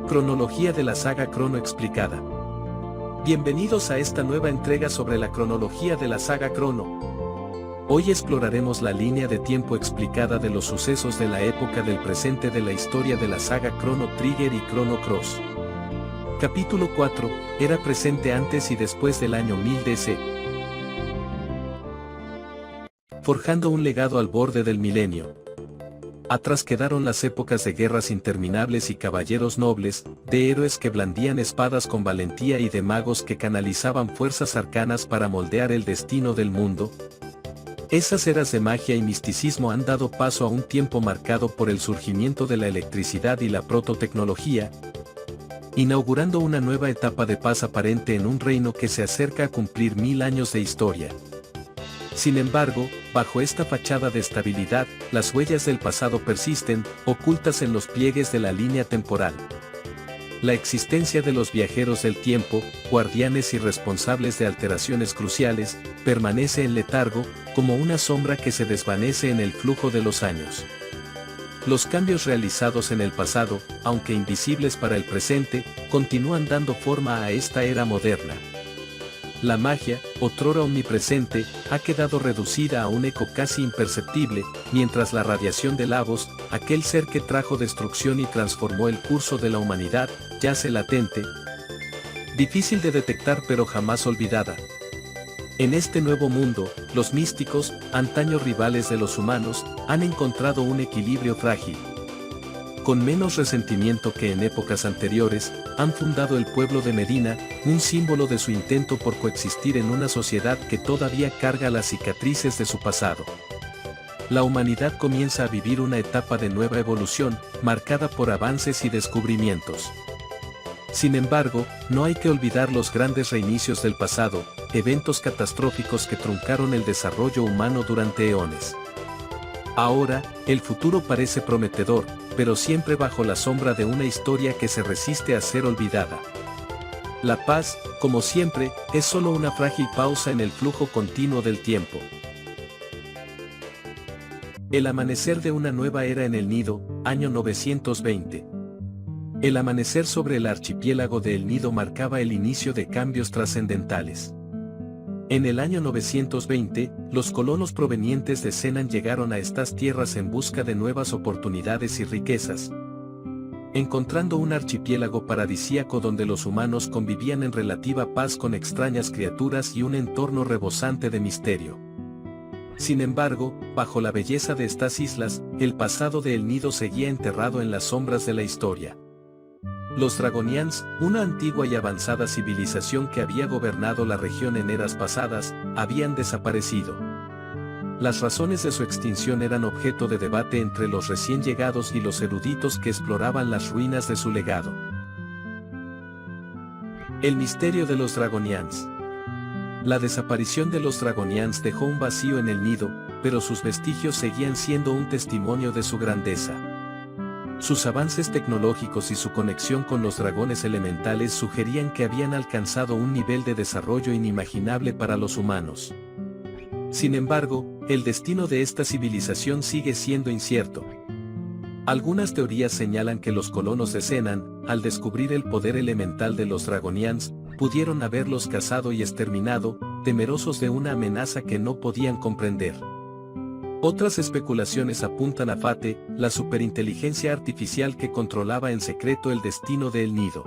Cronología de la saga Crono explicada. Bienvenidos a esta nueva entrega sobre la cronología de la saga Crono. Hoy exploraremos la línea de tiempo explicada de los sucesos de la época del presente de la historia de la saga Chrono Trigger y Chrono Cross. Capítulo 4, Era presente antes y después del año 1000 DC. Forjando un legado al borde del milenio. Atrás quedaron las épocas de guerras interminables y caballeros nobles, de héroes que blandían espadas con valentía y de magos que canalizaban fuerzas arcanas para moldear el destino del mundo. Esas eras de magia y misticismo han dado paso a un tiempo marcado por el surgimiento de la electricidad y la prototecnología, inaugurando una nueva etapa de paz aparente en un reino que se acerca a cumplir 1000 años de historia. Sin embargo, bajo esta fachada de estabilidad, las huellas del pasado persisten, ocultas en los pliegues de la línea temporal. La existencia de los viajeros del tiempo, guardianes y responsables de alteraciones cruciales, permanece en letargo, como una sombra que se desvanece en el flujo de los años. Los cambios realizados en el pasado, aunque invisibles para el presente, continúan dando forma a esta era moderna. La magia, otrora omnipresente, ha quedado reducida a un eco casi imperceptible, mientras la radiación de Lavos, aquel ser que trajo destrucción y transformó el curso de la humanidad, yace latente, difícil de detectar pero jamás olvidada. En este nuevo mundo, los místicos, antaño rivales de los humanos, han encontrado un equilibrio frágil. Con menos resentimiento que en épocas anteriores, han fundado el pueblo de Medina, un símbolo de su intento por coexistir en una sociedad que todavía carga las cicatrices de su pasado. La humanidad comienza a vivir una etapa de nueva evolución, marcada por avances y descubrimientos. Sin embargo, no hay que olvidar los grandes reinicios del pasado, eventos catastróficos que truncaron el desarrollo humano durante eones. Ahora, el futuro parece prometedor, pero siempre bajo la sombra de una historia que se resiste a ser olvidada. La paz, como siempre, es solo una frágil pausa en el flujo continuo del tiempo. El amanecer de una nueva era en el Nido, año 920. El amanecer sobre el archipiélago de El Nido marcaba el inicio de cambios trascendentales. En el año 920, los colonos provenientes de Zenan llegaron a estas tierras en busca de nuevas oportunidades y riquezas, encontrando un archipiélago paradisíaco donde los humanos convivían en relativa paz con extrañas criaturas y un entorno rebosante de misterio. Sin embargo, bajo la belleza de estas islas, el pasado de El Nido seguía enterrado en las sombras de la historia. Los Dragonians, una antigua y avanzada civilización que había gobernado la región en eras pasadas, habían desaparecido. Las razones de su extinción eran objeto de debate entre los recién llegados y los eruditos que exploraban las ruinas de su legado. El misterio de los Dragonians. La desaparición de los Dragonians dejó un vacío en El Nido, pero sus vestigios seguían siendo un testimonio de su grandeza. Sus avances tecnológicos y su conexión con los dragones elementales sugerían que habían alcanzado un nivel de desarrollo inimaginable para los humanos. Sin embargo, el destino de esta civilización sigue siendo incierto. Algunas teorías señalan que los colonos de Zenan, al descubrir el poder elemental de los Dragonians, pudieron haberlos cazado y exterminado, temerosos de una amenaza que no podían comprender. Otras especulaciones apuntan a Fate, la superinteligencia artificial que controlaba en secreto el destino de El Nido.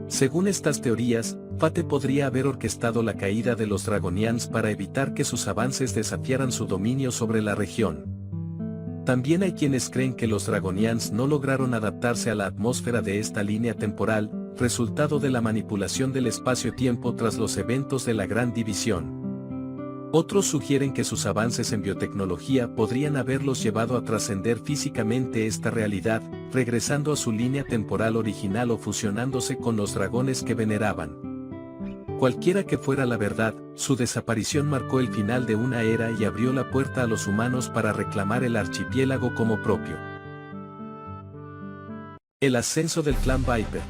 Según estas teorías, Fate podría haber orquestado la caída de los Dragonians para evitar que sus avances desafiaran su dominio sobre la región. También hay quienes creen que los Dragonians no lograron adaptarse a la atmósfera de esta línea temporal, resultado de la manipulación del espacio-tiempo tras los eventos de la Gran División. Otros sugieren que sus avances en biotecnología podrían haberlos llevado a trascender físicamente esta realidad, regresando a su línea temporal original o fusionándose con los dragones que veneraban. Cualquiera que fuera la verdad, su desaparición marcó el final de una era y abrió la puerta a los humanos para reclamar el archipiélago como propio. El ascenso del clan Viper.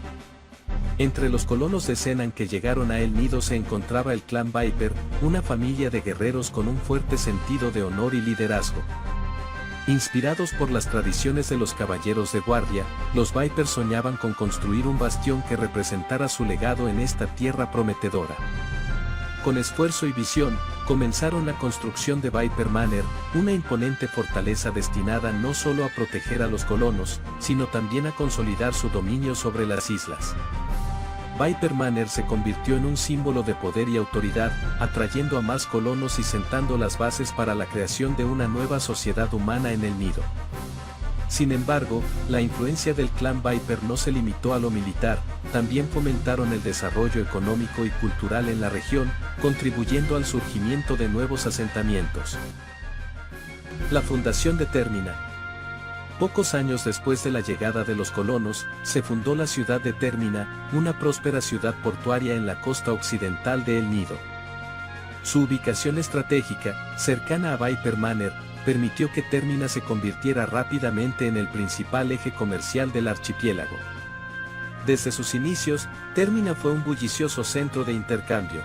Entre los colonos de Zenan que llegaron a El Nido se encontraba el clan Viper, una familia de guerreros con un fuerte sentido de honor y liderazgo. Inspirados por las tradiciones de los caballeros de guardia, los Viper soñaban con construir un bastión que representara su legado en esta tierra prometedora. Con esfuerzo y visión, comenzaron la construcción de Viper Manor, una imponente fortaleza destinada no solo a proteger a los colonos, sino también a consolidar su dominio sobre las islas. Viper Manor se convirtió en un símbolo de poder y autoridad, atrayendo a más colonos y sentando las bases para la creación de una nueva sociedad humana en el nido. Sin embargo, la influencia del clan Viper no se limitó a lo militar, también fomentaron el desarrollo económico y cultural en la región, contribuyendo al surgimiento de nuevos asentamientos. La fundación de Termina. Pocos años después de la llegada de los colonos, se fundó la ciudad de Termina, una próspera ciudad portuaria en la costa occidental de El Nido. Su ubicación estratégica, cercana a Viper Manor, permitió que Termina se convirtiera rápidamente en el principal eje comercial del archipiélago. Desde sus inicios, Termina fue un bullicioso centro de intercambio.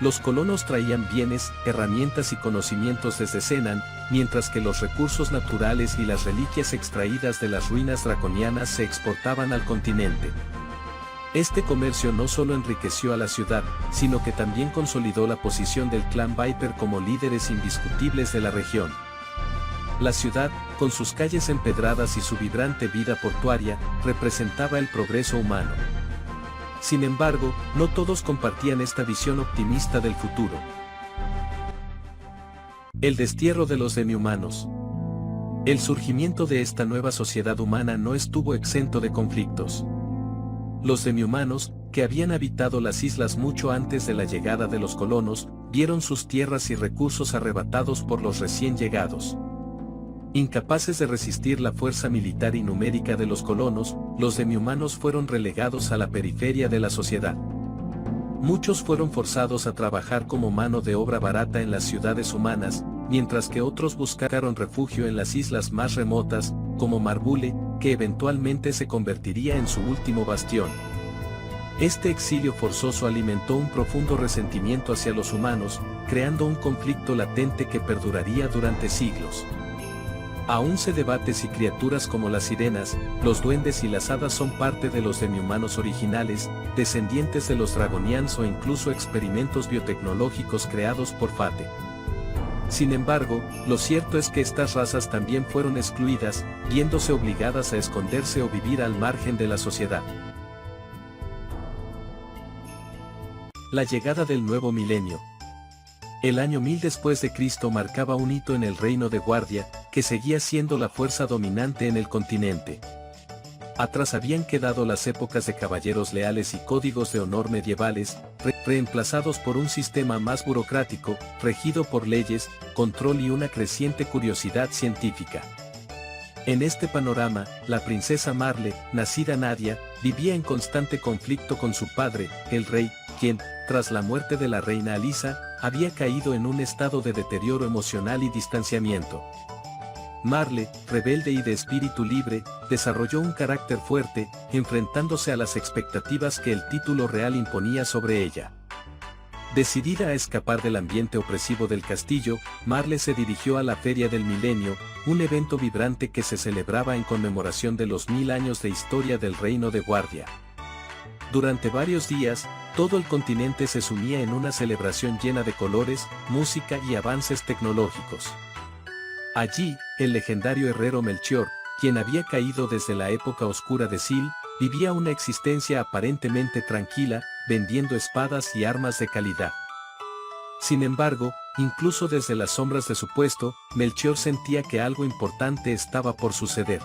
Los colonos traían bienes, herramientas y conocimientos desde Senan, mientras que los recursos naturales y las reliquias extraídas de las ruinas draconianas se exportaban al continente. Este comercio no solo enriqueció a la ciudad, sino que también consolidó la posición del clan Viper como líderes indiscutibles de la región. La ciudad, con sus calles empedradas y su vibrante vida portuaria, representaba el progreso humano. Sin embargo, no todos compartían esta visión optimista del futuro. El destierro de los demi-humanos. El surgimiento de esta nueva sociedad humana no estuvo exento de conflictos. Los demi-humanos, que habían habitado las islas mucho antes de la llegada de los colonos, vieron sus tierras y recursos arrebatados por los recién llegados. Incapaces de resistir la fuerza militar y numérica de los colonos, los demi-humanos fueron relegados a la periferia de la sociedad. Muchos fueron forzados a trabajar como mano de obra barata en las ciudades humanas, mientras que otros buscaron refugio en las islas más remotas, como Marbule, que eventualmente se convertiría en su último bastión. Este exilio forzoso alimentó un profundo resentimiento hacia los humanos, creando un conflicto latente que perduraría durante siglos. Aún se debate si criaturas como las sirenas, los duendes y las hadas son parte de los demi-humanos originales, descendientes de los dragonians o incluso experimentos biotecnológicos creados por Fate. Sin embargo, lo cierto es que estas razas también fueron excluidas, viéndose obligadas a esconderse o vivir al margen de la sociedad. La llegada del nuevo milenio. El año 1000 después de Cristo marcaba un hito en el reino de Guardia, que seguía siendo la fuerza dominante en el continente. Atrás habían quedado las épocas de caballeros leales y códigos de honor medievales, reemplazados por un sistema más burocrático, regido por leyes, control y una creciente curiosidad científica. En este panorama, la princesa Marle, nacida Nadia, vivía en constante conflicto con su padre, el rey, quien, tras la muerte de la reina Alisa, había caído en un estado de deterioro emocional y distanciamiento. Marle, rebelde y de espíritu libre, desarrolló un carácter fuerte, enfrentándose a las expectativas que el título real imponía sobre ella. Decidida a escapar del ambiente opresivo del castillo, Marle se dirigió a la Feria del Milenio, un evento vibrante que se celebraba en conmemoración de los 1000 años de historia del Reino de Guardia. Durante varios días, todo el continente se sumía en una celebración llena de colores, música y avances tecnológicos. Allí, el legendario herrero Melchior, quien había caído desde la época oscura de Sil, vivía una existencia aparentemente tranquila, vendiendo espadas y armas de calidad. Sin embargo, incluso desde las sombras de su puesto, Melchior sentía que algo importante estaba por suceder.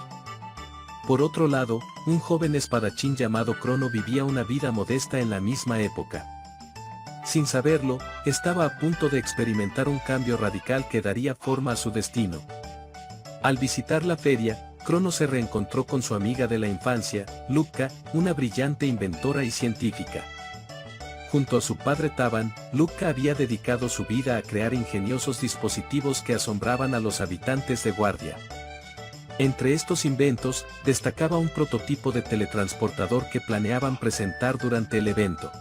Por otro lado, un joven espadachín llamado Crono vivía una vida modesta en la misma época. Sin saberlo, estaba a punto de experimentar un cambio radical que daría forma a su destino. Al visitar la feria, Crono se reencontró con su amiga de la infancia, Lucca, una brillante inventora y científica. Junto a su padre Taban, Lucca había dedicado su vida a crear ingeniosos dispositivos que asombraban a los habitantes de Guardia. Entre estos inventos, destacaba un prototipo de teletransportador que planeaban presentar durante el evento.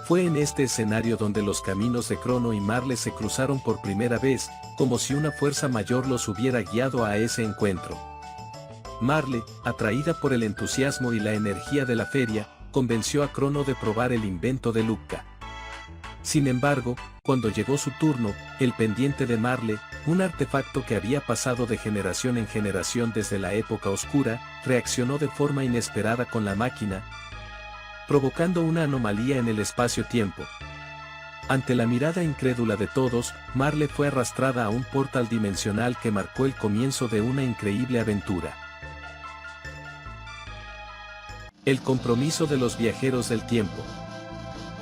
Fue en este escenario donde los caminos de Crono y Marle se cruzaron por primera vez, como si una fuerza mayor los hubiera guiado a ese encuentro. Marle, atraída por el entusiasmo y la energía de la feria, convenció a Crono de probar el invento de Lucca. Sin embargo, cuando llegó su turno, el pendiente de Marle, un artefacto que había pasado de generación en generación desde la época oscura, reaccionó de forma inesperada con la máquina, provocando una anomalía en el espacio-tiempo. Ante la mirada incrédula de todos, Marle fue arrastrada a un portal dimensional que marcó el comienzo de una increíble aventura. El compromiso de los viajeros del tiempo.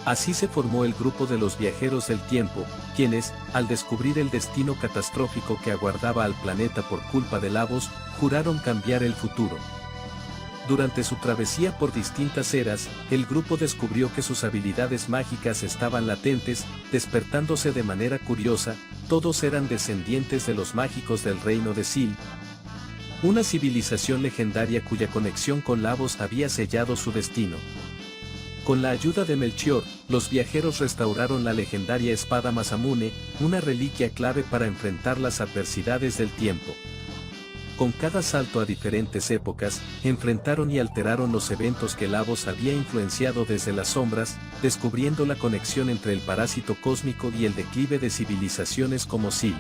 Así se formó el grupo de los viajeros del tiempo, quienes, al descubrir el destino catastrófico que aguardaba al planeta por culpa de Lavos, juraron cambiar el futuro. Durante su travesía por distintas eras, el grupo descubrió que sus habilidades mágicas estaban latentes, despertándose de manera curiosa. Todos eran descendientes de los mágicos del reino de Sil, una civilización legendaria cuya conexión con Lavos había sellado su destino. Con la ayuda de Melchior, los viajeros restauraron la legendaria espada Masamune, una reliquia clave para enfrentar las adversidades del tiempo. Con cada salto a diferentes épocas, enfrentaron y alteraron los eventos que Lavos había influenciado desde las sombras, descubriendo la conexión entre el parásito cósmico y el declive de civilizaciones como Sil.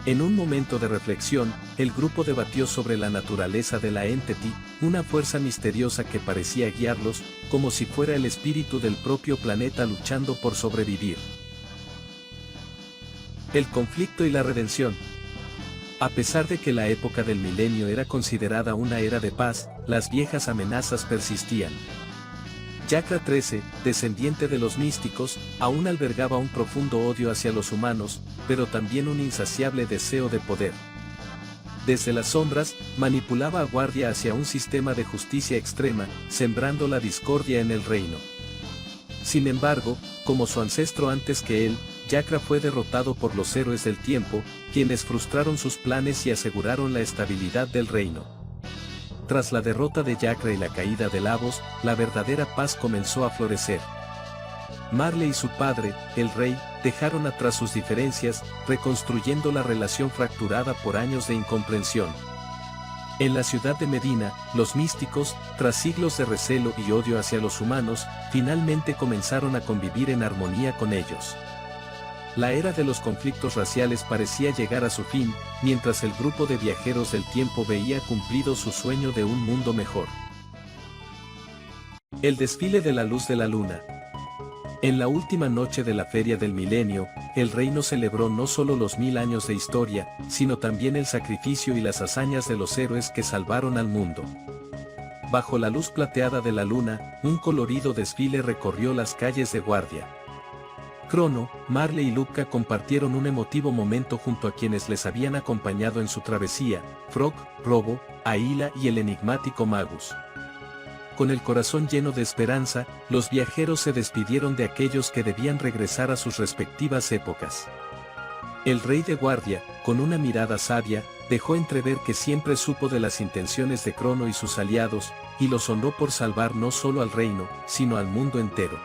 En un momento de reflexión, el grupo debatió sobre la naturaleza de la Entity, una fuerza misteriosa que parecía guiarlos, como si fuera el espíritu del propio planeta luchando por sobrevivir. El conflicto y la redención. A pesar de que la época del milenio era considerada una era de paz, las viejas amenazas persistían. Jackra 13, descendiente de los místicos, aún albergaba un profundo odio hacia los humanos, pero también un insaciable deseo de poder. Desde las sombras, manipulaba a Guardia hacia un sistema de justicia extrema, sembrando la discordia en el reino. Sin embargo, como su ancestro antes que él, Jackra fue derrotado por los héroes del tiempo, quienes frustraron sus planes y aseguraron la estabilidad del reino. Tras la derrota de Jackra y la caída de Lavos, la verdadera paz comenzó a florecer. Marle y su padre, el rey, dejaron atrás sus diferencias, reconstruyendo la relación fracturada por años de incomprensión. En la ciudad de Medina, los místicos, tras siglos de recelo y odio hacia los humanos, finalmente comenzaron a convivir en armonía con ellos. La era de los conflictos raciales parecía llegar a su fin, mientras el grupo de viajeros del tiempo veía cumplido su sueño de un mundo mejor. El desfile de la luz de la luna. En la última noche de la Feria del Milenio, el reino celebró no solo los 1000 años de historia, sino también el sacrificio y las hazañas de los héroes que salvaron al mundo. Bajo la luz plateada de la luna, un colorido desfile recorrió las calles de Guardia. Crono, Marle y Lucca compartieron un emotivo momento junto a quienes les habían acompañado en su travesía, Frog, Robo, Aila y el enigmático Magus. Con el corazón lleno de esperanza, los viajeros se despidieron de aquellos que debían regresar a sus respectivas épocas. El rey de Guardia, con una mirada sabia, dejó entrever que siempre supo de las intenciones de Crono y sus aliados, y los honró por salvar no solo al reino, sino al mundo entero.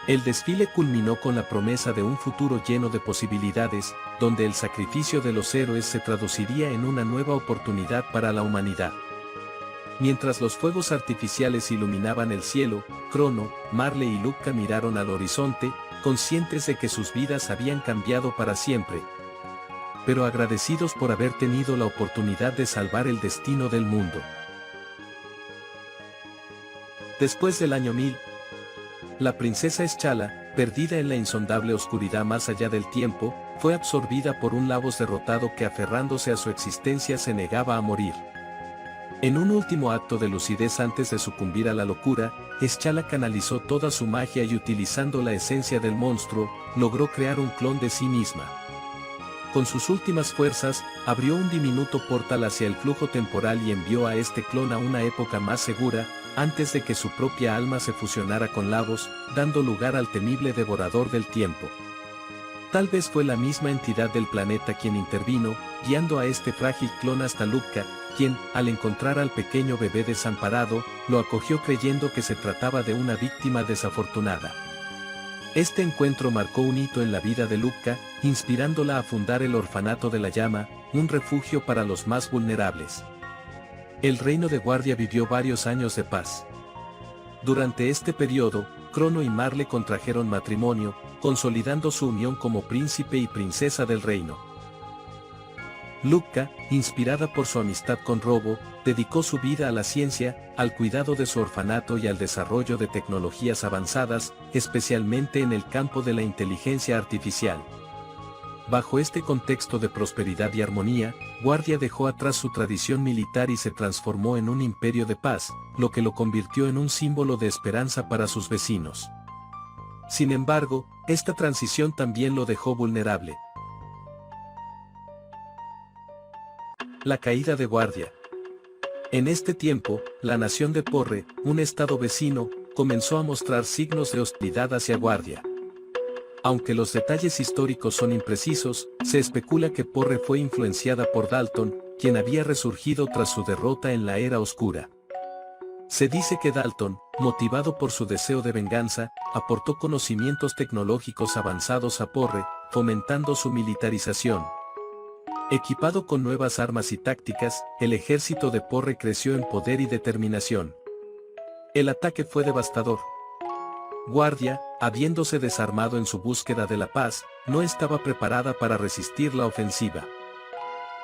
El desfile culminó con la promesa de un futuro lleno de posibilidades, donde el sacrificio de los héroes se traduciría en una nueva oportunidad para la humanidad. Mientras los fuegos artificiales iluminaban el cielo, Crono, Marle y Lucca miraron al horizonte, conscientes de que sus vidas habían cambiado para siempre, pero agradecidos por haber tenido la oportunidad de salvar el destino del mundo. Después del año 1000, la princesa Eschala, perdida en la insondable oscuridad más allá del tiempo, fue absorbida por un Lavos derrotado que aferrándose a su existencia se negaba a morir. En un último acto de lucidez antes de sucumbir a la locura, Eschala canalizó toda su magia y utilizando la esencia del monstruo, logró crear un clon de sí misma. Con sus últimas fuerzas, abrió un diminuto portal hacia el flujo temporal y envió a este clon a una época más segura, antes de que su propia alma se fusionara con Lavos, dando lugar al temible devorador del tiempo. Tal vez fue la misma entidad del planeta quien intervino, guiando a este frágil clon hasta Lucca, quien, al encontrar al pequeño bebé desamparado, lo acogió creyendo que se trataba de una víctima desafortunada. Este encuentro marcó un hito en la vida de Lubka, inspirándola a fundar el Orfanato de la Llama, un refugio para los más vulnerables. El reino de Guardia vivió varios años de paz. Durante este periodo, Crono y Marle contrajeron matrimonio, consolidando su unión como príncipe y princesa del reino. Lubka, inspirada por su amistad con Robo, dedicó su vida a la ciencia, al cuidado de su orfanato y al desarrollo de tecnologías avanzadas, especialmente en el campo de la inteligencia artificial. Bajo este contexto de prosperidad y armonía, Guardia dejó atrás su tradición militar y se transformó en un imperio de paz, lo que lo convirtió en un símbolo de esperanza para sus vecinos. Sin embargo, esta transición también lo dejó vulnerable. La caída de Guardia. En este tiempo, la nación de Porre, un estado vecino, comenzó a mostrar signos de hostilidad hacia Guardia. Aunque los detalles históricos son imprecisos, se especula que Porre fue influenciada por Dalton, quien había resurgido tras su derrota en la Era Oscura. Se dice que Dalton, motivado por su deseo de venganza, aportó conocimientos tecnológicos avanzados a Porre, fomentando su militarización. Equipado con nuevas armas y tácticas, el ejército de Porre creció en poder y determinación. El ataque fue devastador. Guardia, habiéndose desarmado en su búsqueda de la paz, no estaba preparada para resistir la ofensiva.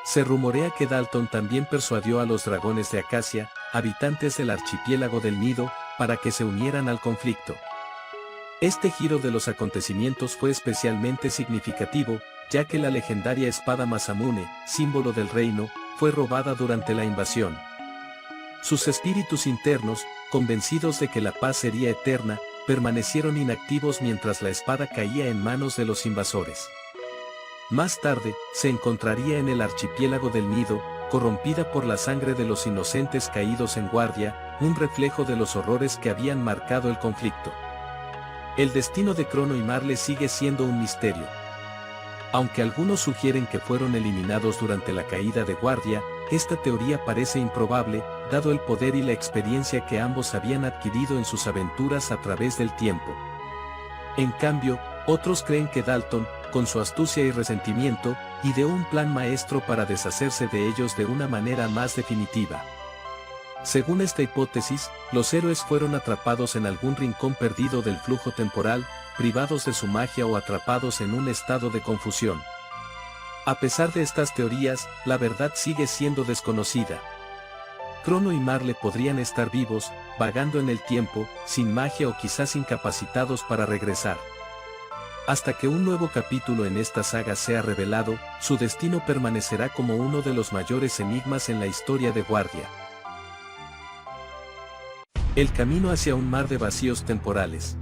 Se rumorea que Dalton también persuadió a los dragones de Acacia, habitantes del archipiélago del Nido, para que se unieran al conflicto. Este giro de los acontecimientos fue especialmente significativo, ya que la legendaria espada Masamune, símbolo del reino, fue robada durante la invasión. Sus espíritus internos, convencidos de que la paz sería eterna, permanecieron inactivos mientras la espada caía en manos de los invasores. Más tarde, se encontraría en el archipiélago del Nido, corrompida por la sangre de los inocentes caídos en Guardia, un reflejo de los horrores que habían marcado el conflicto. El destino de Crono y Marle sigue siendo un misterio. Aunque algunos sugieren que fueron eliminados durante la caída de Guardia, esta teoría parece improbable, dado el poder y la experiencia que ambos habían adquirido en sus aventuras a través del tiempo. En cambio, otros creen que Dalton, con su astucia y resentimiento, ideó un plan maestro para deshacerse de ellos de una manera más definitiva. Según esta hipótesis, los héroes fueron atrapados en algún rincón perdido del flujo temporal, privados de su magia o atrapados en un estado de confusión. A pesar de estas teorías, la verdad sigue siendo desconocida. Crono y Marle podrían estar vivos, vagando en el tiempo, sin magia o quizás incapacitados para regresar. Hasta que un nuevo capítulo en esta saga sea revelado, su destino permanecerá como uno de los mayores enigmas en la historia de Guardia. El camino hacia un mar de vacíos temporales.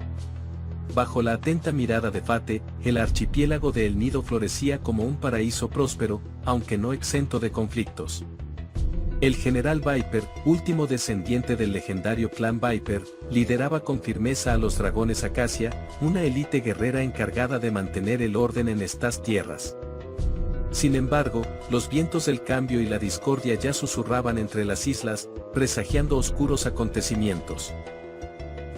Bajo la atenta mirada de Fate, el archipiélago de El Nido florecía como un paraíso próspero, aunque no exento de conflictos. El general Viper, último descendiente del legendario clan Viper, lideraba con firmeza a los dragones Acacia, una élite guerrera encargada de mantener el orden en estas tierras. Sin embargo, los vientos del cambio y la discordia ya susurraban entre las islas, presagiando oscuros acontecimientos.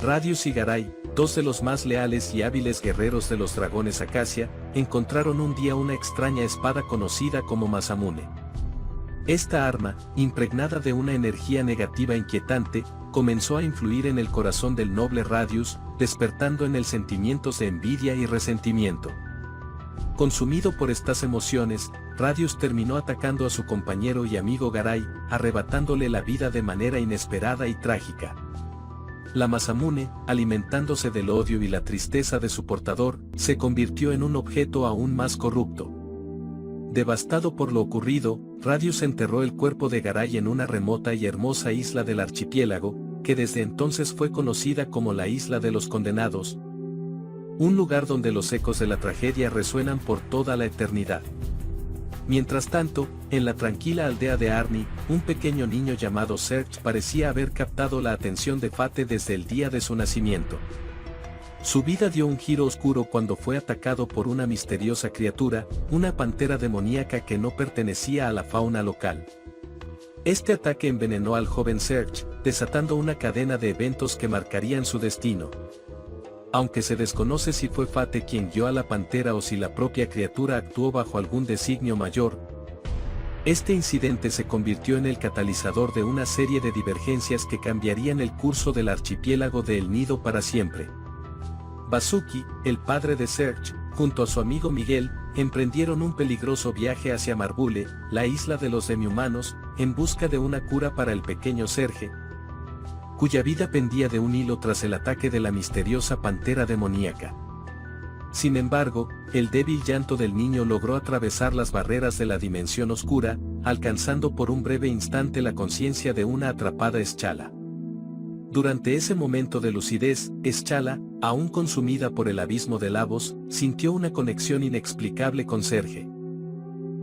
Radius y Garay, dos de los más leales y hábiles guerreros de los dragones Acacia, encontraron un día una extraña espada conocida como Masamune. Esta arma, impregnada de una energía negativa inquietante, comenzó a influir en el corazón del noble Radius, despertando en él sentimientos de envidia y resentimiento. Consumido por estas emociones, Radius terminó atacando a su compañero y amigo Garay, arrebatándole la vida de manera inesperada y trágica. La Masamune, alimentándose del odio y la tristeza de su portador, se convirtió en un objeto aún más corrupto. Devastado por lo ocurrido, Radius enterró el cuerpo de Garay en una remota y hermosa isla del archipiélago, que desde entonces fue conocida como la Isla de los Condenados, un lugar donde los ecos de la tragedia resuenan por toda la eternidad. Mientras tanto, en la tranquila aldea de Arni, un pequeño niño llamado Serge parecía haber captado la atención de Fate desde el día de su nacimiento. Su vida dio un giro oscuro cuando fue atacado por una misteriosa criatura, una pantera demoníaca que no pertenecía a la fauna local. Este ataque envenenó al joven Serge, desatando una cadena de eventos que marcarían su destino. Aunque se desconoce si fue Fate quien guió a la pantera o si la propia criatura actuó bajo algún designio mayor, este incidente se convirtió en el catalizador de una serie de divergencias que cambiarían el curso del archipiélago de El Nido para siempre. Vasuki, el padre de Serge, junto a su amigo Miguel, emprendieron un peligroso viaje hacia Marbule, la isla de los demihumanos, en busca de una cura para el pequeño Serge, cuya vida pendía de un hilo tras el ataque de la misteriosa pantera demoníaca. Sin embargo, el débil llanto del niño logró atravesar las barreras de la dimensión oscura, alcanzando por un breve instante la conciencia de una atrapada Eschala. Durante ese momento de lucidez, Eschala, aún consumida por el abismo de Lavos, sintió una conexión inexplicable con Serge.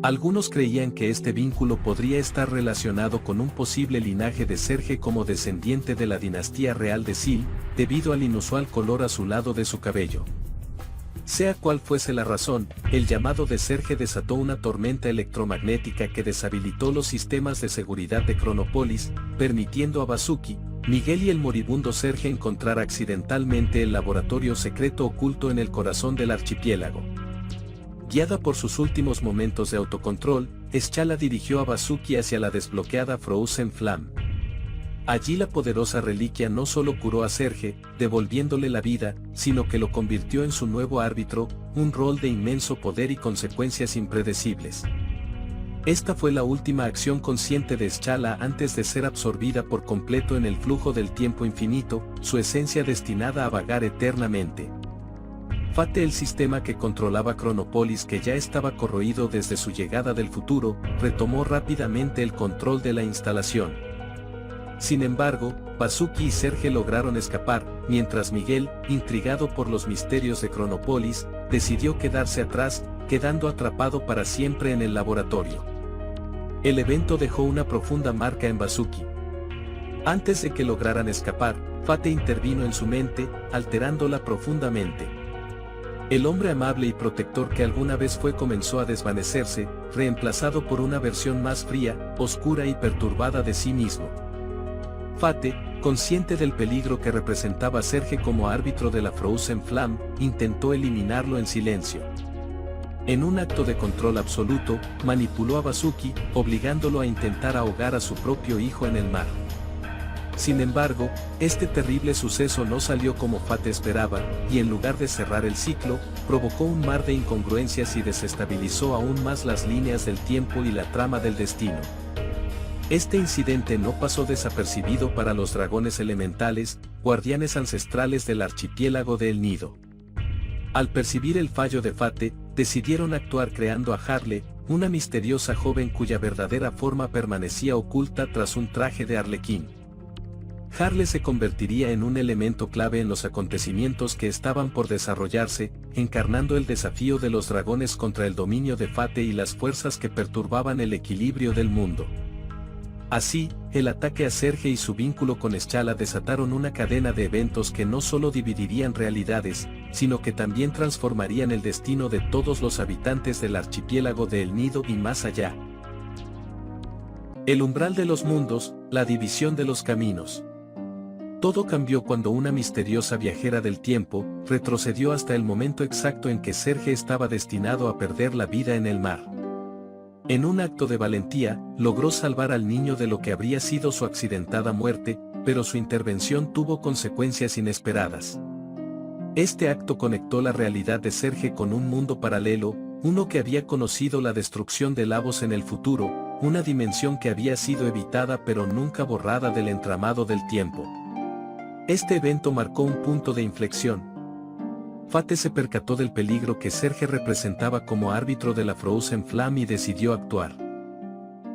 Algunos creían que este vínculo podría estar relacionado con un posible linaje de Serge como descendiente de la dinastía real de Sil, debido al inusual color azulado de su cabello. Sea cual fuese la razón, el llamado de Serge desató una tormenta electromagnética que deshabilitó los sistemas de seguridad de Chronopolis, permitiendo a Vasuki, Miguel y el moribundo Serge encontrar accidentalmente el laboratorio secreto oculto en el corazón del archipiélago. Guiada por sus últimos momentos de autocontrol, Eschala dirigió a Vasuki hacia la desbloqueada Frozen Flame. Allí la poderosa reliquia no solo curó a Serge, devolviéndole la vida, sino que lo convirtió en su nuevo árbitro, un rol de inmenso poder y consecuencias impredecibles. Esta fue la última acción consciente de Eschala antes de ser absorbida por completo en el flujo del tiempo infinito, su esencia destinada a vagar eternamente. Fate, el sistema que controlaba Chronopolis, que ya estaba corroído desde su llegada del futuro, retomó rápidamente el control de la instalación. Sin embargo, Vasuki y Serge lograron escapar, mientras Miguel, intrigado por los misterios de Chronopolis, decidió quedarse atrás, quedando atrapado para siempre en el laboratorio. El evento dejó una profunda marca en Vasuki. Antes de que lograran escapar, Fate intervino en su mente, alterándola profundamente. El hombre amable y protector que alguna vez fue comenzó a desvanecerse, reemplazado por una versión más fría, oscura y perturbada de sí mismo. Fate, consciente del peligro que representaba Serge como árbitro de la Frozen Flame, intentó eliminarlo en silencio. En un acto de control absoluto, manipuló a Vasuki, obligándolo a intentar ahogar a su propio hijo en el mar. Sin embargo, este terrible suceso no salió como Fate esperaba, y en lugar de cerrar el ciclo, provocó un mar de incongruencias y desestabilizó aún más las líneas del tiempo y la trama del destino. Este incidente no pasó desapercibido para los dragones elementales, guardianes ancestrales del archipiélago de El Nido. Al percibir el fallo de Fate, decidieron actuar creando a Harle, una misteriosa joven cuya verdadera forma permanecía oculta tras un traje de arlequín. Harle se convertiría en un elemento clave en los acontecimientos que estaban por desarrollarse, encarnando el desafío de los dragones contra el dominio de Fate y las fuerzas que perturbaban el equilibrio del mundo. Así, el ataque a Serge y su vínculo con Eschala desataron una cadena de eventos que no solo dividirían realidades, sino que también transformarían el destino de todos los habitantes del archipiélago de El Nido y más allá. El umbral de los mundos, la división de los caminos. Todo cambió cuando una misteriosa viajera del tiempo retrocedió hasta el momento exacto en que Serge estaba destinado a perder la vida en el mar. En un acto de valentía, logró salvar al niño de lo que habría sido su accidentada muerte, pero su intervención tuvo consecuencias inesperadas. Este acto conectó la realidad de Serge con un mundo paralelo, uno que había conocido la destrucción de Lavos en el futuro, una dimensión que había sido evitada pero nunca borrada del entramado del tiempo. Este evento marcó un punto de inflexión. Fate se percató del peligro que Serge representaba como árbitro de la Frozen Flame y decidió actuar.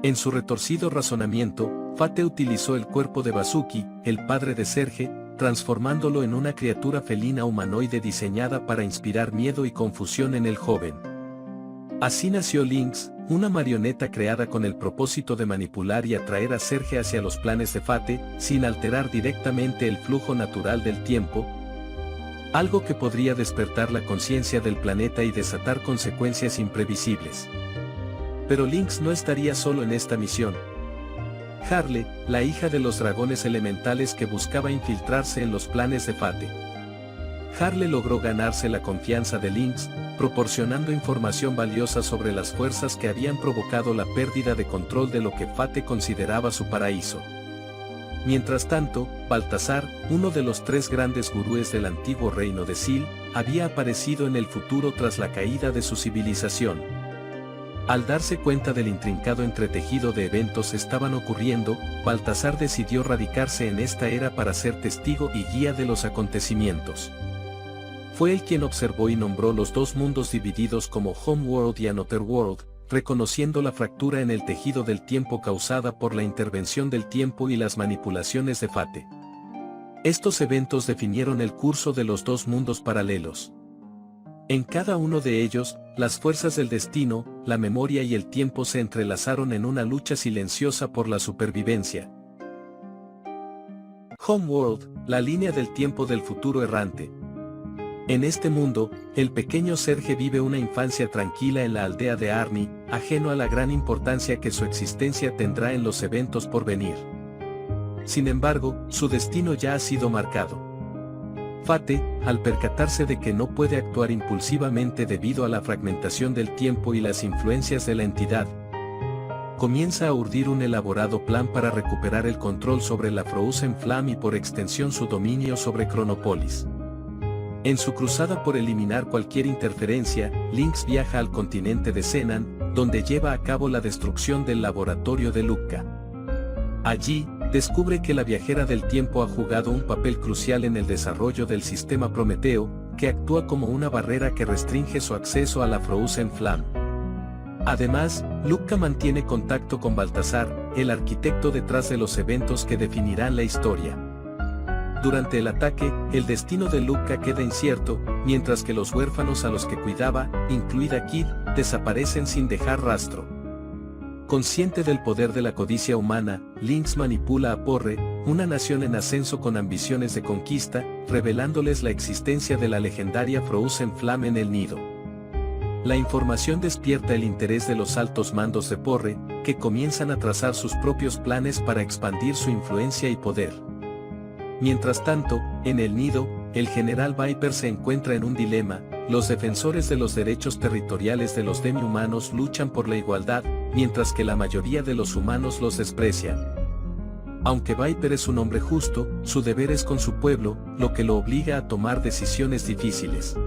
En su retorcido razonamiento, Fate utilizó el cuerpo de Vasuki, el padre de Serge, transformándolo en una criatura felina humanoide diseñada para inspirar miedo y confusión en el joven. Así nació Lynx, una marioneta creada con el propósito de manipular y atraer a Serge hacia los planes de Fate, sin alterar directamente el flujo natural del tiempo, algo que podría despertar la conciencia del planeta y desatar consecuencias imprevisibles. Pero Lynx no estaría solo en esta misión. Harle, la hija de los dragones elementales que buscaba infiltrarse en los planes de Fate. Harle logró ganarse la confianza de Lynx, proporcionando información valiosa sobre las fuerzas que habían provocado la pérdida de control de lo que Fate consideraba su paraíso. Mientras tanto, Baltasar, uno de los 3 grandes gurúes del antiguo reino de Sil, había aparecido en el futuro tras la caída de su civilización. Al darse cuenta del intrincado entretejido de eventos estaban ocurriendo, Baltasar decidió radicarse en esta era para ser testigo y guía de los acontecimientos. Fue él quien observó y nombró los 2 mundos divididos como Homeworld y Anotherworld, reconociendo la fractura en el tejido del tiempo causada por la intervención del tiempo y las manipulaciones de Fate. Estos eventos definieron el curso de los 2 mundos paralelos. En cada uno de ellos, las fuerzas del destino, la memoria y el tiempo se entrelazaron en una lucha silenciosa por la supervivencia. Homeworld, la línea del tiempo del futuro errante. En este mundo, el pequeño Serge vive una infancia tranquila en la aldea de Arnie, ajeno a la gran importancia que su existencia tendrá en los eventos por venir. Sin embargo, su destino ya ha sido marcado. Fate, al percatarse de que no puede actuar impulsivamente debido a la fragmentación del tiempo y las influencias de la entidad, comienza a urdir un elaborado plan para recuperar el control sobre la Frozen Flame y por extensión su dominio sobre Chronopolis. En su cruzada por eliminar cualquier interferencia, Lynx viaja al continente de Zenan, donde lleva a cabo la destrucción del laboratorio de Lucca. Allí, descubre que la viajera del tiempo ha jugado un papel crucial en el desarrollo del sistema Prometeo, que actúa como una barrera que restringe su acceso a la Frozen Flame. Además, Lucca mantiene contacto con Baltasar, el arquitecto detrás de los eventos que definirán la historia. Durante el ataque, el destino de Lucca queda incierto, mientras que los huérfanos a los que cuidaba, incluida Kid, desaparecen sin dejar rastro. Consciente del poder de la codicia humana, Lynx manipula a Porre, una nación en ascenso con ambiciones de conquista, revelándoles la existencia de la legendaria Frozen Flame en el nido. La información despierta el interés de los altos mandos de Porre, que comienzan a trazar sus propios planes para expandir su influencia y poder. Mientras tanto, en el nido, el general Viper se encuentra en un dilema. Los defensores de los derechos territoriales de los demi-humanos luchan por la igualdad, mientras que la mayoría de los humanos los desprecian. Aunque Viper es un hombre justo, su deber es con su pueblo, lo que lo obliga a tomar decisiones difíciles.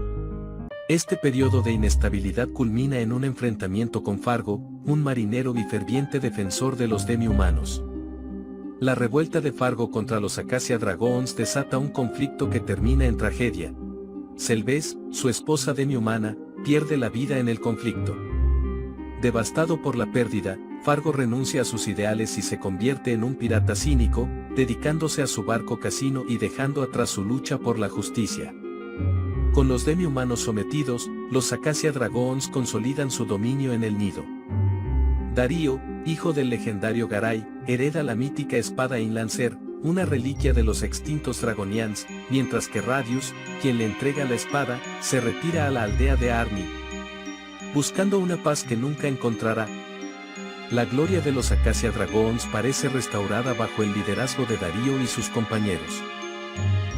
Este periodo de inestabilidad culmina en un enfrentamiento con Fargo, un marinero y ferviente defensor de los demi-humanos. La revuelta de Fargo contra los Acacia Dragons desata un conflicto que termina en tragedia. Selves, su esposa demi-humana, pierde la vida en el conflicto. Devastado por la pérdida, Fargo renuncia a sus ideales y se convierte en un pirata cínico, dedicándose a su barco casino y dejando atrás su lucha por la justicia. Con los demi-humanos sometidos, los Acacia Dragons consolidan su dominio en el nido. Darío, hijo del legendario Garay, hereda la mítica espada Inlancer, una reliquia de los extintos Dragonians, mientras que Radius, quien le entrega la espada, se retira a la aldea de Arnie, buscando una paz que nunca encontrará. La gloria de los Acacia Dragons parece restaurada bajo el liderazgo de Darío y sus compañeros.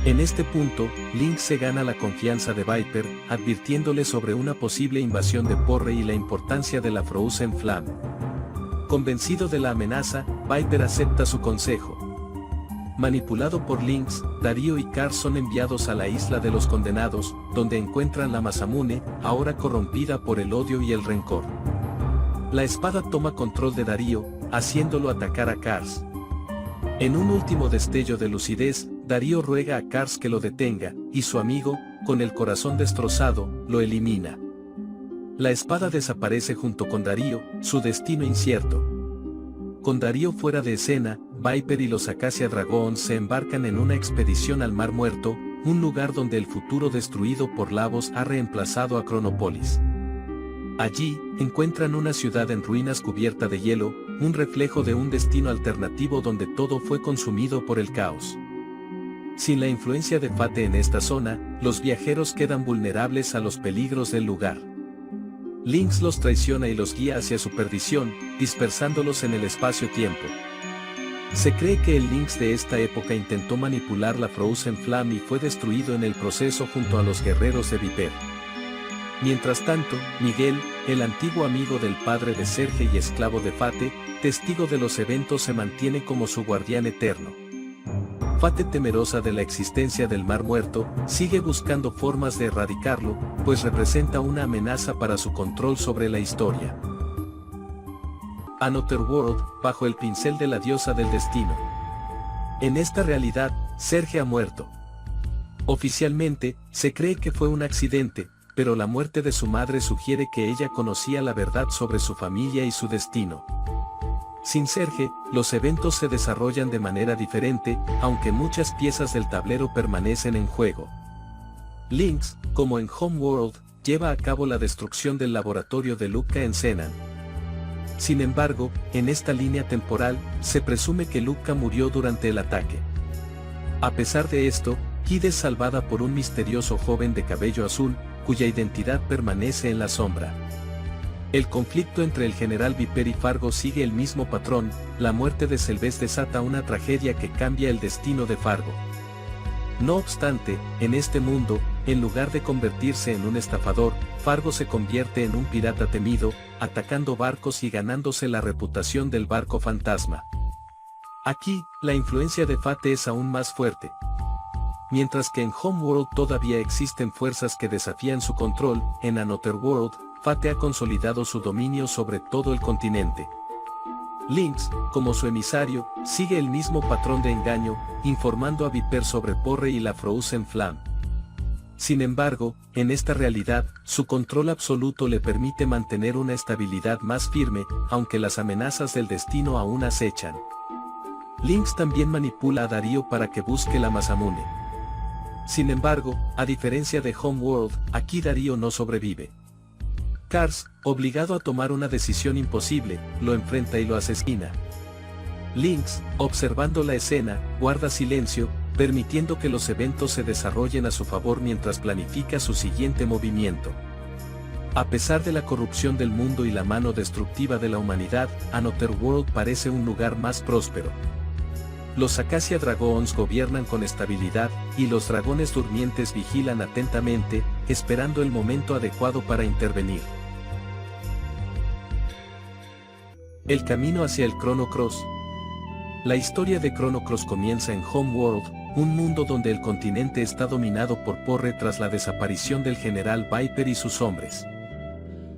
En este punto, Lynx se gana la confianza de Viper, advirtiéndole sobre una posible invasión de Porre y la importancia de la Frozen Flame. Convencido de la amenaza, Viper acepta su consejo. Manipulado por Lynx, Darío y Kar son enviados a la isla de los condenados, donde encuentran la Masamune, ahora corrompida por el odio y el rencor. La espada toma control de Darío, haciéndolo atacar a Kars. En un último destello de lucidez, Darío ruega a Kars que lo detenga, y su amigo, con el corazón destrozado, lo elimina. La espada desaparece junto con Darío, su destino incierto. Con Darío fuera de escena, Viper y los Acacia Dragons se embarcan en una expedición al Mar Muerto, un lugar donde el futuro destruido por Lavos ha reemplazado a Chronopolis. Allí, encuentran una ciudad en ruinas cubierta de hielo, un reflejo de un destino alternativo donde todo fue consumido por el caos. Sin la influencia de Fate en esta zona, los viajeros quedan vulnerables a los peligros del lugar. Lynx los traiciona y los guía hacia su perdición, dispersándolos en el espacio-tiempo. Se cree que el Lynx de esta época intentó manipular la Frozen Flame y fue destruido en el proceso junto a los guerreros de Viper. Mientras tanto, Miguel, el antiguo amigo del padre de Serge y esclavo de Fate, testigo de los eventos, se mantiene como su guardián eterno. Fate, temerosa de la existencia del Mar Muerto, sigue buscando formas de erradicarlo, pues representa una amenaza para su control sobre la historia. Another World, bajo el pincel de la diosa del destino. En esta realidad, Serge ha muerto. Oficialmente, se cree que fue un accidente, pero la muerte de su madre sugiere que ella conocía la verdad sobre su familia y su destino. Sin Serge, los eventos se desarrollan de manera diferente, aunque muchas piezas del tablero permanecen en juego. Lynx, como en Homeworld, lleva a cabo la destrucción del laboratorio de Lucca en Zenan. Sin embargo, en esta línea temporal, se presume que Lucca murió durante el ataque. A pesar de esto, Kid es salvada por un misterioso joven de cabello azul, cuya identidad permanece en la sombra. El conflicto entre el general Viper y Fargo sigue el mismo patrón. La muerte de Selves desata una tragedia que cambia el destino de Fargo. No obstante, en este mundo, en lugar de convertirse en un estafador, Fargo se convierte en un pirata temido, atacando barcos y ganándose la reputación del barco fantasma. Aquí, la influencia de Fate es aún más fuerte. Mientras que en Homeworld todavía existen fuerzas que desafían su control, en Another World, Fate ha consolidado su dominio sobre todo el continente. Lynx, como su emisario, sigue el mismo patrón de engaño, informando a Viper sobre Porre y la Frozen Flame. Sin embargo, en esta realidad, su control absoluto le permite mantener una estabilidad más firme, aunque las amenazas del destino aún acechan. Lynx también manipula a Darío para que busque la Masamune. Sin embargo, a diferencia de Homeworld, aquí Darío no sobrevive. Kars, obligado a tomar una decisión imposible, lo enfrenta y lo asesina. Lynx, observando la escena, guarda silencio, permitiendo que los eventos se desarrollen a su favor mientras planifica su siguiente movimiento. A pesar de la corrupción del mundo y la mano destructiva de la humanidad, Another World parece un lugar más próspero. Los Acacia Dragons gobiernan con estabilidad, y los dragones durmientes vigilan atentamente, esperando el momento adecuado para intervenir. El camino hacia el Chrono Cross. La historia de Chrono Cross comienza en Homeworld, un mundo donde el continente está dominado por Porre tras la desaparición del general Viper y sus hombres.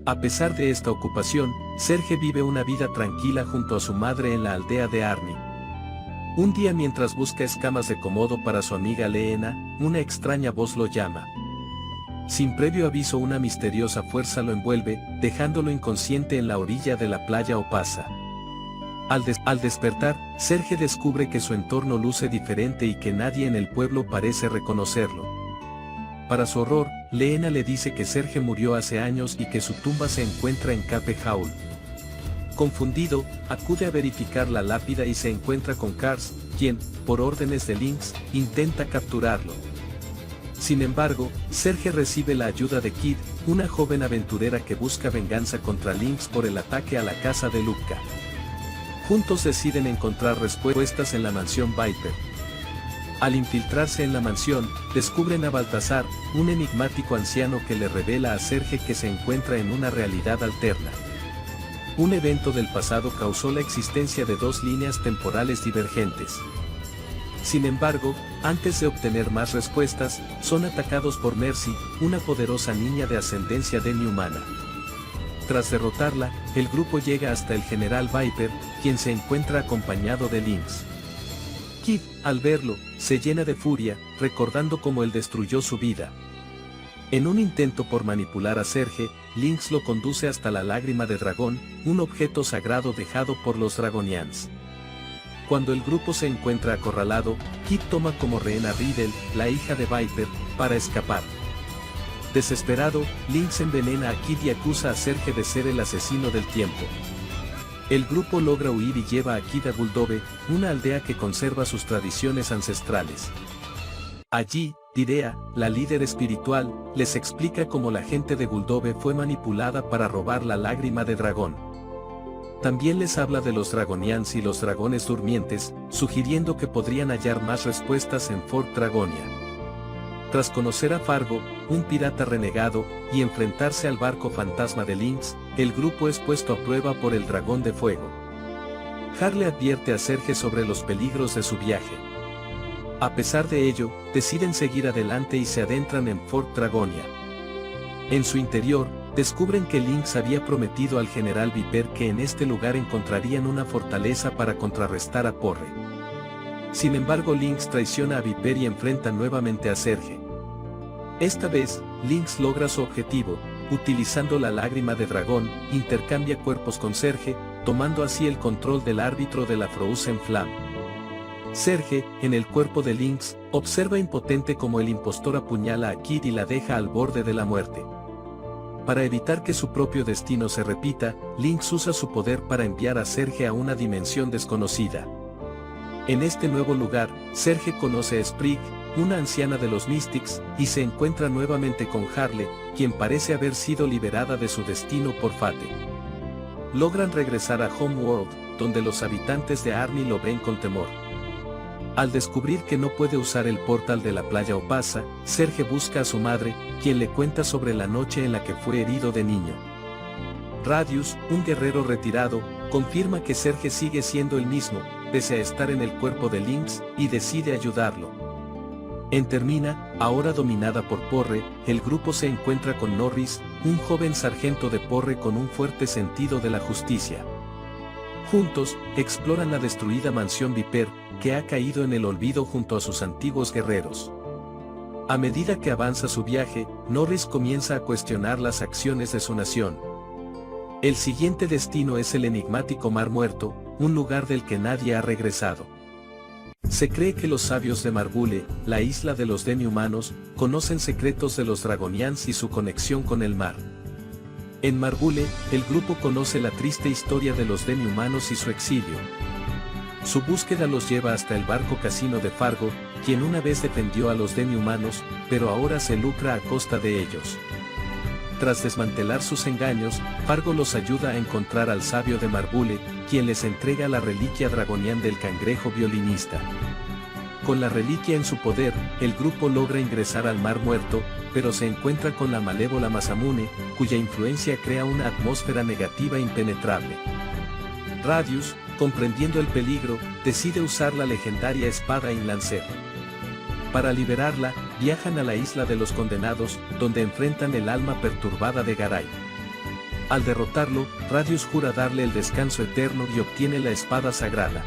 A pesar de esta ocupación, Serge vive una vida tranquila junto a su madre en la aldea de Arni. Un día, mientras busca escamas de Komodo para su amiga Leena, una extraña voz lo llama. Sin previo aviso, una misteriosa fuerza lo envuelve, dejándolo inconsciente en la orilla de la playa Opasa. Al despertar, Serge descubre que su entorno luce diferente y que nadie en el pueblo parece reconocerlo. Para su horror, Leena le dice que Serge murió hace años y que su tumba se encuentra en Cape Haul. Confundido, acude a verificar la lápida y se encuentra con Kars, quien, por órdenes de Lynx, intenta capturarlo. Sin embargo, Serge recibe la ayuda de Kid, una joven aventurera que busca venganza contra Lynx por el ataque a la casa de Lucca. Juntos deciden encontrar respuestas en la mansión Viper. Al infiltrarse en la mansión, descubren a Baltasar, un enigmático anciano que le revela a Serge que se encuentra en una realidad alterna. Un evento del pasado causó la existencia de dos líneas temporales divergentes. Sin embargo, antes de obtener más respuestas, son atacados por Mercy, una poderosa niña de ascendencia demi-humana. Tras derrotarla, el grupo llega hasta el general Viper, quien se encuentra acompañado de Lynx. Kid, al verlo, se llena de furia, recordando cómo él destruyó su vida. En un intento por manipular a Serge, Lynx lo conduce hasta la lágrima de dragón, un objeto sagrado dejado por los Dragonians. Cuando el grupo se encuentra acorralado, Kid toma como rehén a Riddle, la hija de Viper, para escapar. Desesperado, Lynx envenena a Kid y acusa a Serge de ser el asesino del tiempo. El grupo logra huir y lleva a Kid a Guldove, una aldea que conserva sus tradiciones ancestrales. Allí, Direa, la líder espiritual, les explica cómo la gente de Guldove fue manipulada para robar la lágrima de dragón. También les habla de los Dragonians y los dragones durmientes, sugiriendo que podrían hallar más respuestas en Fort Dragonia. Tras conocer a Fargo, un pirata renegado, y enfrentarse al barco fantasma de Lynx, el grupo es puesto a prueba por el dragón de fuego. Harley advierte a Serge sobre los peligros de su viaje. A pesar de ello, deciden seguir adelante y se adentran en Fort Dragonia. En su interior, descubren que Lynx había prometido al general Viper que en este lugar encontrarían una fortaleza para contrarrestar a Porre. Sin embargo, Lynx traiciona a Viper y enfrenta nuevamente a Serge. Esta vez, Lynx logra su objetivo, utilizando la lágrima de dragón, intercambia cuerpos con Serge, tomando así el control del árbitro de la Frozen Flame. Serge, en el cuerpo de Lynx, observa impotente como el impostor apuñala a Kid y la deja al borde de la muerte. Para evitar que su propio destino se repita, Lynx usa su poder para enviar a Serge a una dimensión desconocida. En este nuevo lugar, Serge conoce a Sprig, una anciana de los Mystics, y se encuentra nuevamente con Harley, quien parece haber sido liberada de su destino por Fate. Logran regresar a Homeworld, donde los habitantes de Arnie lo ven con temor. Al descubrir que no puede usar el portal de la playa Opasa, Serge busca a su madre, quien le cuenta sobre la noche en la que fue herido de niño. Radius, un guerrero retirado, confirma que Serge sigue siendo el mismo, pese a estar en el cuerpo de Lynx, y decide ayudarlo. En Termina, ahora dominada por Porre, el grupo se encuentra con Norris, un joven sargento de Porre con un fuerte sentido de la justicia. Juntos, exploran la destruida mansión Viper, que ha caído en el olvido junto a sus antiguos guerreros. A medida que avanza su viaje, Norris comienza a cuestionar las acciones de su nación. El siguiente destino es el enigmático Mar Muerto, un lugar del que nadie ha regresado. Se cree que los sabios de Marbule, la isla de los demi-humanos, conocen secretos de los Dragonians y su conexión con el mar. En Marbule, el grupo conoce la triste historia de los demi-humanos y su exilio. Su búsqueda los lleva hasta el barco casino de Fargo, quien una vez defendió a los demi-humanos, pero ahora se lucra a costa de ellos. Tras desmantelar sus engaños, Fargo los ayuda a encontrar al sabio de Marbule, quien les entrega la reliquia dragonian del cangrejo violinista. Con la reliquia en su poder, el grupo logra ingresar al Mar Muerto, pero se encuentra con la malévola Masamune, cuya influencia crea una atmósfera negativa impenetrable. Radius, comprendiendo el peligro, decide usar la legendaria espada Inlancer. Para liberarla, viajan a la isla de los condenados, donde enfrentan el alma perturbada de Garay. Al derrotarlo, Radius jura darle el descanso eterno y obtiene la espada sagrada.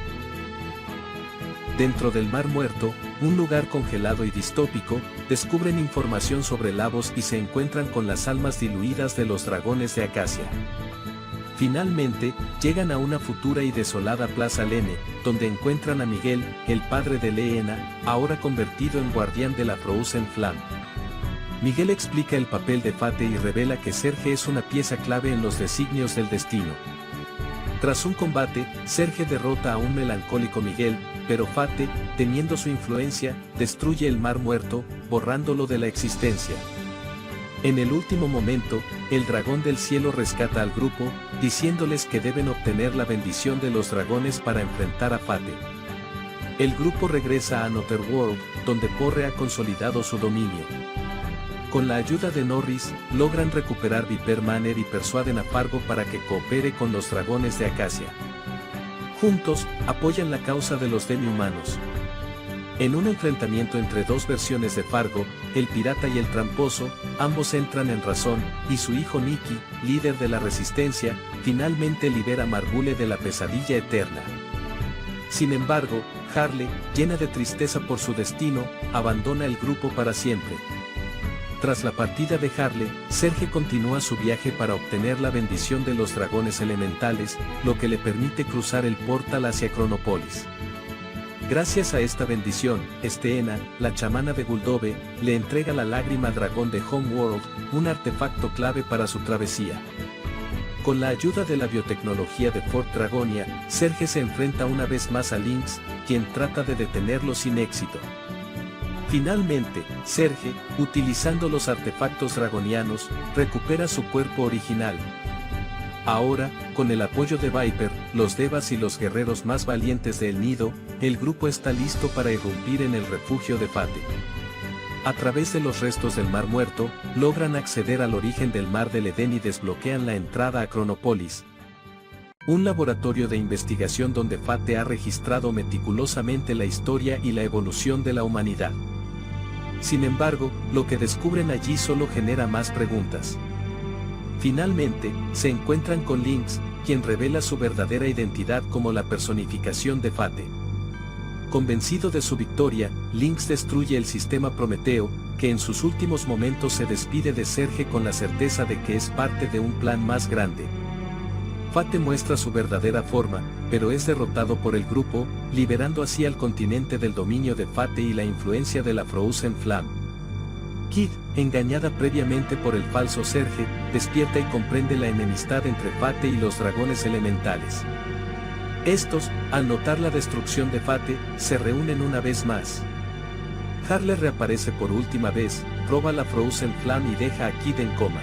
Dentro del Mar Muerto, un lugar congelado y distópico, descubren información sobre Lavos y se encuentran con las almas diluidas de los dragones de Acacia. Finalmente, llegan a una futura y desolada Plaza Lene, donde encuentran a Miguel, el padre de Leena, ahora convertido en guardián de la Frozen Flame. Miguel explica el papel de Fate y revela que Serge es una pieza clave en los designios del destino. Tras un combate, Serge derrota a un melancólico Miguel, pero Fate, temiendo su influencia, destruye el Mar Muerto, borrándolo de la existencia. En el último momento, el dragón del cielo rescata al grupo, diciéndoles que deben obtener la bendición de los dragones para enfrentar a Fate. El grupo regresa a Another World, donde Porre ha consolidado su dominio. Con la ayuda de Norris, logran recuperar Viper Manor y persuaden a Fargo para que coopere con los dragones de Acacia. Juntos, apoyan la causa de los demi-humanos. En un enfrentamiento entre dos versiones de Fargo, el pirata y el tramposo, ambos entran en razón, y su hijo Nicky, líder de la resistencia, finalmente libera a Marbule de la pesadilla eterna. Sin embargo, Harley, llena de tristeza por su destino, abandona el grupo para siempre. Tras la partida de Harley, Serge continúa su viaje para obtener la bendición de los dragones elementales, lo que le permite cruzar el portal hacia Chronopolis. Gracias a esta bendición, Steena, la chamana de Guldove, le entrega la lágrima dragón de Homeworld, un artefacto clave para su travesía. Con la ayuda de la biotecnología de Fort Dragonia, Serge se enfrenta una vez más a Lynx, quien trata de detenerlo sin éxito. Finalmente, Serge, utilizando los artefactos dragonianos, recupera su cuerpo original. Ahora, con el apoyo de Viper, los Devas y los guerreros más valientes de El Nido, el grupo está listo para irrumpir en el refugio de Fate. A través de los restos del Mar Muerto, logran acceder al origen del Mar del Edén y desbloquean la entrada a Chronopolis, un laboratorio de investigación donde Fate ha registrado meticulosamente la historia y la evolución de la humanidad. Sin embargo, lo que descubren allí solo genera más preguntas. Finalmente, se encuentran con Lynx, quien revela su verdadera identidad como la personificación de Fate. Convencido de su victoria, Lynx destruye el sistema Prometeo, que en sus últimos momentos se despide de Serge con la certeza de que es parte de un plan más grande. Fate muestra su verdadera forma, pero es derrotado por el grupo, liberando así al continente del dominio de Fate y la influencia de la Frozen Flame. Kid, engañada previamente por el falso Serge, despierta y comprende la enemistad entre Fate y los dragones elementales. Estos, al notar la destrucción de Fate, se reúnen una vez más. Harle reaparece por última vez, roba la Frozen Flame y deja a Kid en coma.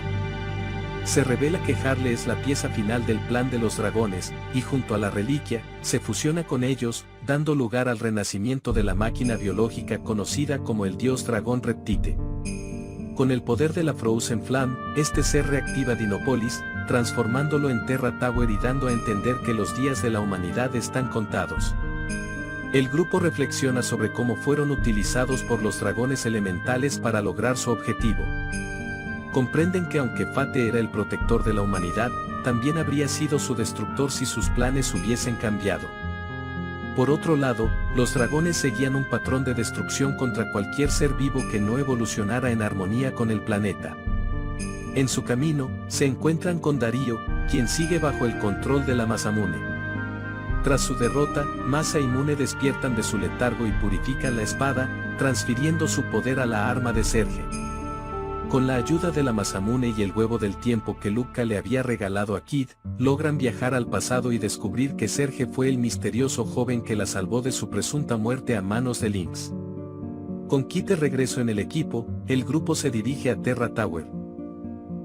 Se revela que Harle es la pieza final del plan de los dragones, y junto a la reliquia, se fusiona con ellos, dando lugar al renacimiento de la máquina biológica conocida como el dios dragón Reptite. Con el poder de la Frozen Flame, este ser reactiva Dinopolis, transformándolo en Terra Tower y dando a entender que los días de la humanidad están contados. El grupo reflexiona sobre cómo fueron utilizados por los dragones elementales para lograr su objetivo. Comprenden que aunque Fate era el protector de la humanidad, también habría sido su destructor si sus planes hubiesen cambiado. Por otro lado, los dragones seguían un patrón de destrucción contra cualquier ser vivo que no evolucionara en armonía con el planeta. En su camino, se encuentran con Darío, quien sigue bajo el control de la Masamune. Tras su derrota, Masa y Mune despiertan de su letargo y purifican la espada, transfiriendo su poder a la arma de Serge. Con la ayuda de la Masamune y el huevo del tiempo que Lucca le había regalado a Kid, logran viajar al pasado y descubrir que Serge fue el misterioso joven que la salvó de su presunta muerte a manos de Lynx. Con Kid de regreso en el equipo, el grupo se dirige a Terra Tower.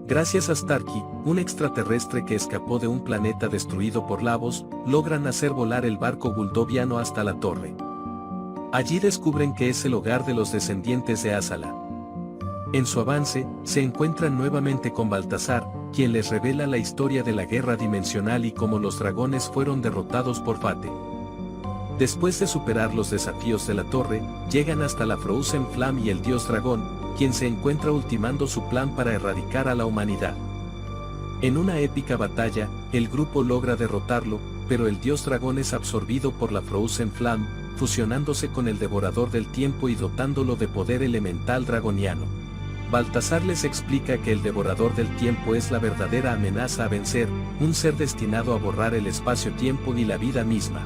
Gracias a Starkey, un extraterrestre que escapó de un planeta destruido por Lavos, logran hacer volar el barco guldoviano hasta la torre. Allí descubren que es el hogar de los descendientes de Asala. En su avance, se encuentran nuevamente con Baltasar, quien les revela la historia de la guerra dimensional y cómo los dragones fueron derrotados por Fate. Después de superar los desafíos de la torre, llegan hasta la Frozen Flame y el dios dragón, quien se encuentra ultimando su plan para erradicar a la humanidad. En una épica batalla, el grupo logra derrotarlo, pero el dios dragón es absorbido por la Frozen Flame, fusionándose con el devorador del tiempo y dotándolo de poder elemental dragoniano. Baltasar les explica que el devorador del tiempo es la verdadera amenaza a vencer, un ser destinado a borrar el espacio-tiempo y la vida misma.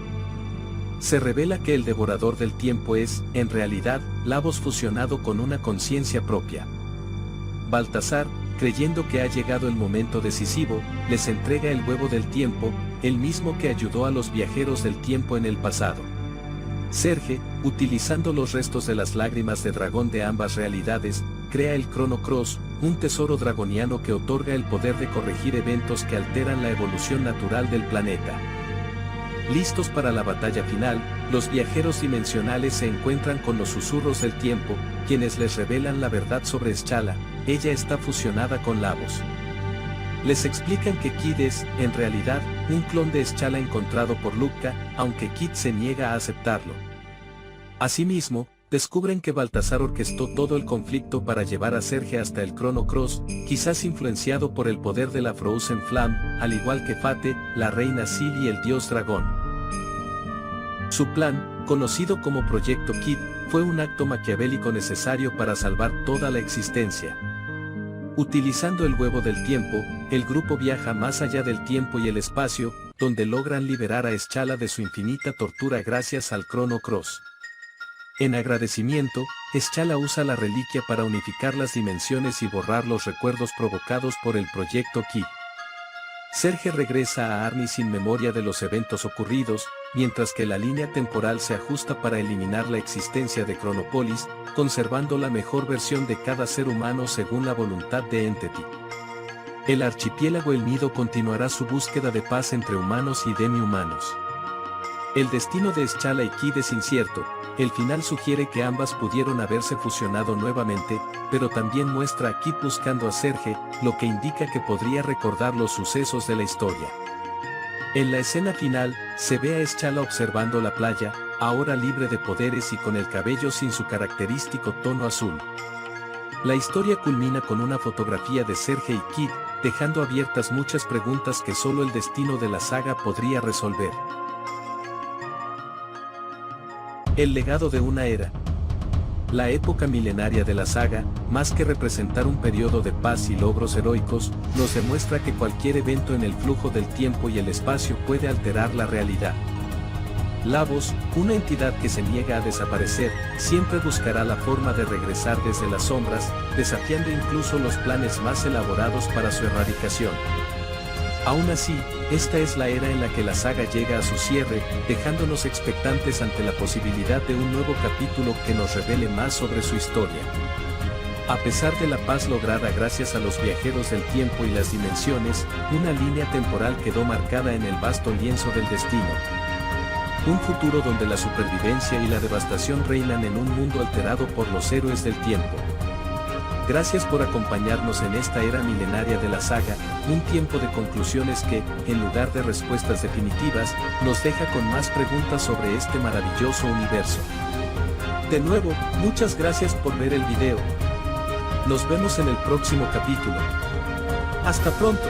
Se revela que el devorador del tiempo es, en realidad, Lavos fusionado con una conciencia propia. Baltasar, creyendo que ha llegado el momento decisivo, les entrega el huevo del tiempo, el mismo que ayudó a los viajeros del tiempo en el pasado. Serge, utilizando los restos de las lágrimas de dragón de ambas realidades, crea el Chrono Cross, un tesoro dragoniano que otorga el poder de corregir eventos que alteran la evolución natural del planeta. Listos para la batalla final, los viajeros dimensionales se encuentran con los susurros del tiempo, quienes les revelan la verdad sobre Schala. Ella está fusionada con Lavos. Les explican que Kid es, en realidad, un clon de Schala encontrado por Lucca, aunque Kid se niega a aceptarlo. Asimismo, descubren que Baltasar orquestó todo el conflicto para llevar a Serge hasta el Chrono Cross, quizás influenciado por el poder de la Frozen Flame, al igual que Fate, la reina Sil y el dios dragón. Su plan, conocido como Proyecto Kid, fue un acto maquiavélico necesario para salvar toda la existencia. Utilizando el huevo del tiempo, el grupo viaja más allá del tiempo y el espacio, donde logran liberar a Schala de su infinita tortura gracias al Chrono Cross. En agradecimiento, Schala usa la reliquia para unificar las dimensiones y borrar los recuerdos provocados por el Proyecto Kid. Serge regresa a Arnie sin memoria de los eventos ocurridos, mientras que la línea temporal se ajusta para eliminar la existencia de Chronopolis, conservando la mejor versión de cada ser humano según la voluntad de Entity. El archipiélago El Nido continuará su búsqueda de paz entre humanos y demi-humanos. El destino de T'Challa y Kid es incierto, el final sugiere que ambas pudieron haberse fusionado nuevamente, pero también muestra a Kid buscando a Serge, lo que indica que podría recordar los sucesos de la historia. En la escena final, se ve a T'Challa observando la playa, ahora libre de poderes y con el cabello sin su característico tono azul. La historia culmina con una fotografía de Serge y Kid, dejando abiertas muchas preguntas que solo el destino de la saga podría resolver. El legado de una era. La época milenaria de la saga, más que representar un periodo de paz y logros heroicos, nos demuestra que cualquier evento en el flujo del tiempo y el espacio puede alterar la realidad. Lavos, una entidad que se niega a desaparecer, siempre buscará la forma de regresar desde las sombras, desafiando incluso los planes más elaborados para su erradicación. Aún así, esta es la era en la que la saga llega a su cierre, dejándonos expectantes ante la posibilidad de un nuevo capítulo que nos revele más sobre su historia. A pesar de la paz lograda gracias a los viajeros del tiempo y las dimensiones, una línea temporal quedó marcada en el vasto lienzo del destino. Un futuro donde la supervivencia y la devastación reinan en un mundo alterado por los héroes del tiempo. Gracias por acompañarnos en esta era milenaria de la saga, un tiempo de conclusiones que, en lugar de respuestas definitivas, nos deja con más preguntas sobre este maravilloso universo. De nuevo, muchas gracias por ver el video. Nos vemos en el próximo capítulo. ¡Hasta pronto!